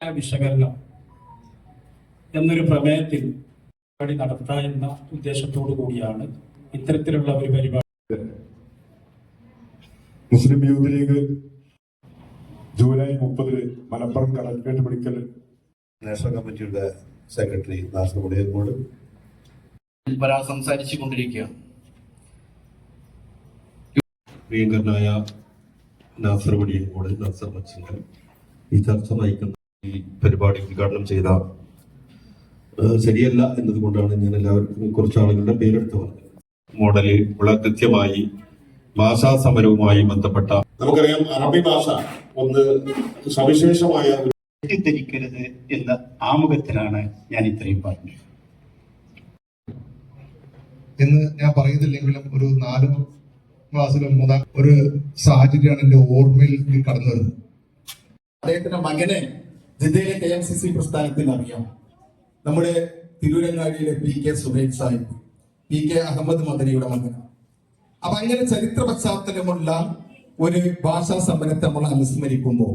വിശകലനം എന്നൊരു പ്രമേയത്തിൽ പരിപാടി നടത്തുക എന്ന ഉദ്ദേശത്തോടു കൂടിയാണ് ഇത്തരത്തിലുള്ള ഒരു പരിപാടി. Muslim Youth League July 30 Malappuram collectorate medical national കമ്മിറ്റിയുടെ സെക്രട്ടറി നാസർ മുടിയക്കോട് സംസാരിച്ചു കൊണ്ടിരിക്കുകയാണ്. പ്രിയങ്കരനായ നാസർ മുടിയക്കോട്, നാസർ മച്ചിങ്ങൽ ഈ ചർച്ച നയിക്കുന്ന ഈ പരിപാടി ഉദ്ഘാടനം ചെയ്ത ശരിയല്ല എന്നതുകൊണ്ടാണ് ഞാൻ എല്ലാവർക്കും കുറച്ച് ആളുകളുടെ പേരെടുത്ത് പറഞ്ഞത്. മോഡല് വളരെ കൃത്യമായി ഭാഷാ സമരവുമായി ബന്ധപ്പെട്ട നമുക്കറിയാം അറബി ഭാഷ ഒന്ന് സവിശേഷമായ തെറ്റിദ്ധരിക്കരുത് എന്ന ആമുഖത്തിലാണ് ഞാൻ ഇത്രയും പറഞ്ഞത് എന്ന് ഞാൻ പറയുന്നില്ലെങ്കിലും ഒരു 4 ക്ലാസ്സിലും മുതൽ ഒരു സാഹചര്യമാണ് എന്റെ ഓർമ്മയിൽ കടന്നു വരുന്നത്. അദ്ദേഹത്തിന്റെ മകനെ ജിദ്ദയിലെ KMCC പ്രസ്ഥാനത്തിന് അറിയാം. നമ്മുടെ തിരൂരങ്ങാടിയിലെ PK സുഹൈൽ സാഹിബ്, PK അഹമ്മദ് മദനിയുടെ മകനാണ്. അപ്പൊ അങ്ങനെ ചരിത്ര പശ്ചാത്തലമുള്ള ഒരു ഭാഷാ സമരത്തെ നമ്മൾ അനുസ്മരിക്കുമ്പോൾ